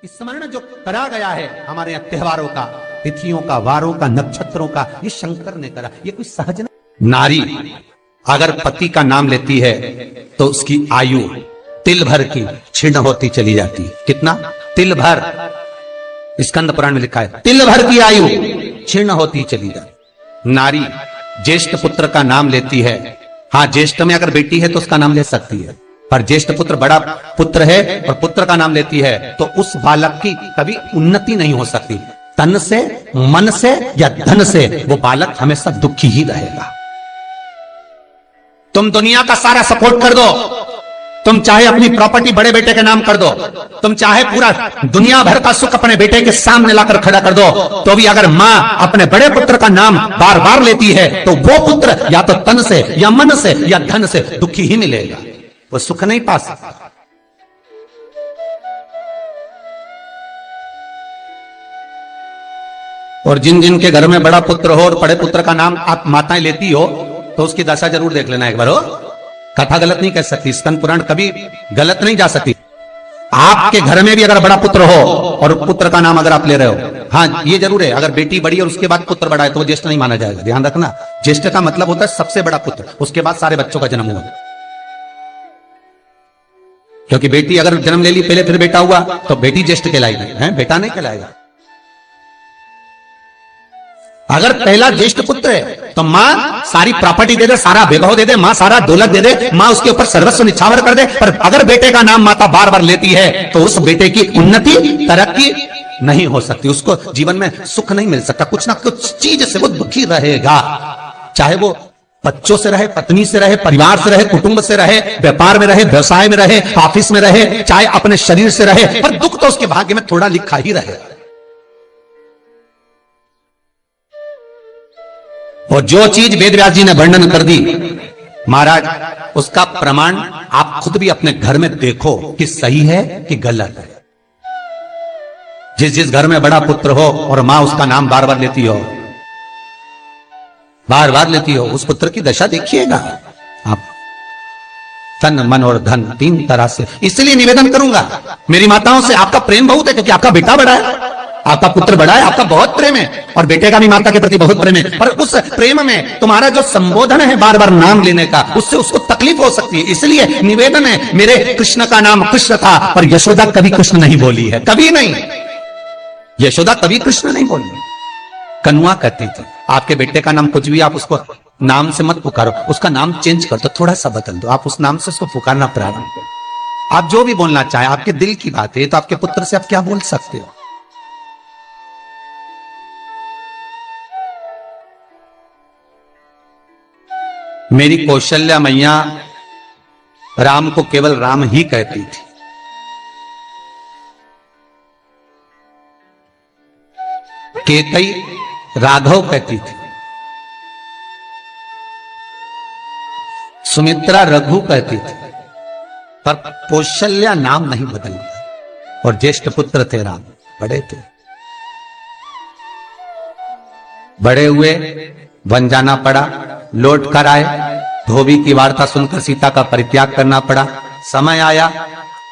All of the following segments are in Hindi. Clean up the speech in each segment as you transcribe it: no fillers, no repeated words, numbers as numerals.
स्मरण जो करा गया है हमारे यहाँ त्योहारों का, तिथियों का, वारों का, नक्षत्रों का, ये शंकर ने करा, ये कोई सहज नहीं। नारी अगर पति का नाम लेती है तो उसकी आयु तिल भर की क्षीण होती चली जाती है। कितना? तिल भर। स्कंद पुराण में लिखा है तिल भर की आयु क्षीण होती चली जाती। नारी ज्येष्ठ पुत्र का नाम लेती है, हाँ ज्येष्ठ में अगर बेटी है तो उसका नाम ले सकती है, पर ज्येष्ठ पुत्र बड़ा पुत्र है और पुत्र का नाम लेती है तो उस बालक की कभी उन्नति नहीं हो सकती। तन से, मन से या धन से वो बालक हमेशा दुखी ही रहेगा। तुम दुनिया का सारा सपोर्ट कर दो, तुम चाहे अपनी प्रॉपर्टी बड़े बेटे के नाम कर दो, तुम चाहे पूरा दुनिया भर का सुख अपने बेटे के सामने लाकर खड़ा कर दो, तो भी अगर मां अपने बड़े पुत्र का नाम बार बार लेती है तो वो पुत्र या तो तन से या मन से या धन से दुखी ही मिलेगा, वो सुख नहीं पा सकता। और जिन जिन के घर में बड़ा पुत्र हो और बड़े पुत्र का नाम आप माताएं लेती हो तो उसकी दशा जरूर देख लेना एक बार। हो कथा गलत नहीं कह सकती, स्कंद पुराण कभी गलत नहीं जा सकती। आपके घर में भी अगर बड़ा पुत्र हो और पुत्र का नाम अगर आप ले रहे हो, हाँ ये जरूर है, अगर बेटी बड़ी और उसके बाद पुत्र बड़ा है तो वो ज्येष्ठ नहीं माना जाएगा। ध्यान रखना, ज्येष्ठ का मतलब होता है सबसे बड़ा पुत्र, उसके बाद सारे बच्चों का जन्म हुआ। क्योंकि बेटी अगर जन्म ले ली पहले फिर बेटा हुआ तो बेटी ज्येष्ठ कहलाएगी, है बेटा नहीं कहलाएगा। अगर पहला ज्येष्ठ पुत्र है तो मां सारी प्रॉपर्टी दे दे, सारा वैभव दे दे, मां सारा दौलत दे दे, मां उसके ऊपर सर्वस्व निछावर कर दे, पर अगर बेटे का नाम माता बार बार लेती है तो उस बेटे की उन्नति, तरक्की नहीं हो सकती, उसको जीवन में सुख नहीं मिल सकता, कुछ ना कुछ चीज से वो दुखी रहेगा। चाहे वो बच्चों से रहे, पत्नी से रहे, परिवार से रहे, कुटुंब से रहे, व्यापार में रहे, व्यवसाय में रहे, ऑफिस में रहे, चाहे अपने शरीर से रहे, पर दुख तो उसके भाग्य में थोड़ा लिखा ही रहे। और जो चीज वेद व्यास जी ने वर्णन कर दी महाराज, उसका प्रमाण आप खुद भी अपने घर में देखो कि सही है कि गलत है। जिस जिस घर में बड़ा पुत्र हो और मां उसका नाम बार बार लेती हो, बार बार लेती हो, उस पुत्र की दशा देखिएगा आप। तन, मन और धन तीन तरह से। इसलिए निवेदन करूंगा मेरी माताओं से, आपका प्रेम बहुत है क्योंकि आपका बेटा बड़ा है, आपका पुत्र बड़ा है, आपका बहुत प्रेम है और बेटे का भी माता के प्रति बहुत प्रेम है, पर उस प्रेम में तुम्हारा जो संबोधन है बार बार नाम लेने का, उससे उसको तकलीफ हो सकती है। इसलिए निवेदन है, मेरे कृष्ण का नाम कृष्ण था पर यशोदा कभी कृष्ण नहीं बोली है, कभी नहीं, यशोदा कभी कृष्ण नहीं बोली। कनुआ कहती थी आपके बेटे का नाम कुछ भी आप उसको नाम से मत पुकारो, उसका नाम चेंज कर दो, थोड़ा सा बदल दो, आप उस नाम से उसको पुकारना प्रारंभ करो। आप जो भी बोलना चाहे, आपके दिल की बात है, तो आपके पुत्र से आप क्या बोल सकते हो। मेरी कौशल्या मैया राम को केवल राम ही कहती थी। केकई राघव कहती थी, सुमित्रा रघु कहती थी, पर कौशल्या नाम नहीं बदलता। और ज्येष्ठ पुत्र थे राम, बड़े थे, बड़े हुए, वन जाना पड़ा, लौट कर आए, धोबी की वार्ता सुनकर सीता का परित्याग करना पड़ा, समय आया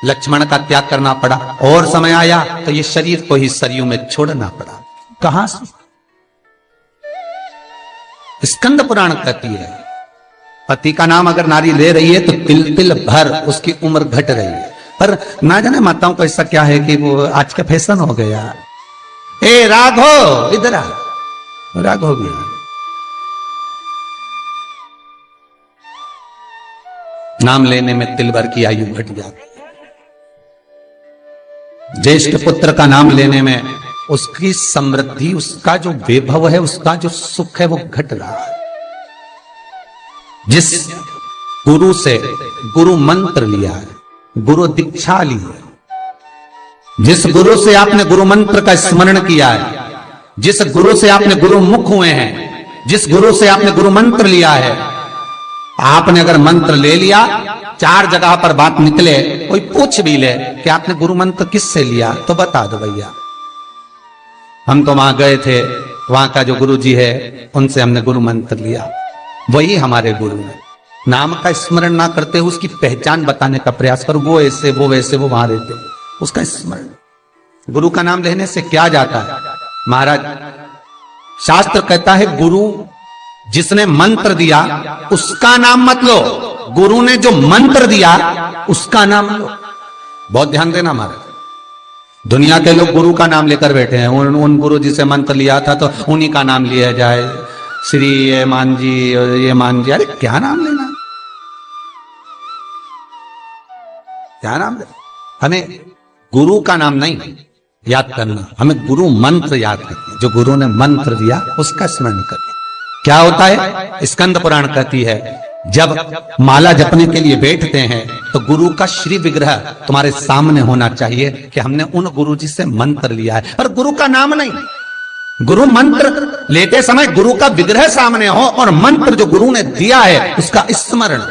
लक्ष्मण का त्याग करना पड़ा, और समय आया तो ये शरीर को ही सरयू में छोड़ना पड़ा। कहां से? स्कंद पुराण कहती है पति का नाम अगर नारी ले रही है तो तिल तिल भर उसकी उम्र घट रही है। पर ना जाने माताओं को ऐसा क्या है कि वो आज का फैशन हो गया, ए राघव इधर आ, राघव भी नाम लेने में तिल भर की आयु घट जाती है। ज्येष्ठ पुत्र का नाम लेने में उसकी समृद्धि, उसका जो वैभव है, उसका जो सुख है वो घट रहा है। जिस गुरु से गुरु मंत्र लिया है, गुरु दीक्षा ली है, जिस गुरु से आपने गुरु मंत्र का स्मरण किया है, जिस गुरु से आपने गुरु मुख हुए हैं, जिस गुरु से आपने गुरु मंत्र लिया है, आपने अगर मंत्र ले लिया, चार जगह पर बात निकले, कोई पूछ भी ले कि आपने गुरु मंत्र किससे लिया, तो बता दो भैया हम तो वहां गए थे, वहां का जो गुरु जी है उनसे हमने गुरु मंत्र लिया, वही हमारे गुरु है। नाम का स्मरण ना करते हुए उसकी पहचान बताने का प्रयास करो, वो ऐसे वो वैसे वो वहां रहते, उसका स्मरण। गुरु का नाम लेने से क्या जाता है महाराज? शास्त्र कहता है गुरु जिसने मंत्र दिया उसका नाम मत लो, गुरु ने जो मंत्र दिया उसका नाम लो। बहुत ध्यान देना महाराज, दुनिया के लोग गुरु का नाम लेकर बैठे हैं। उन गुरु जी से मंत्र लिया था तो उन्हीं का नाम लिया जाए, श्री ये मान जी, ये मान जी। अरे क्या नाम लेना, क्या नाम लेना? हमें गुरु का नाम नहीं याद करना, हमें गुरु मंत्र याद करना। जो गुरु ने मंत्र दिया उसका स्मरण करना। क्या होता है? स्कंद पुराण कहती है जब माला जपने के लिए बैठते हैं तो गुरु का श्री विग्रह तुम्हारे सामने होना चाहिए कि हमने उन गुरु जी से मंत्र लिया है, पर गुरु का नाम नहीं। गुरु मंत्र लेते समय गुरु का विग्रह सामने हो और मंत्र जो गुरु ने दिया है उसका स्मरण।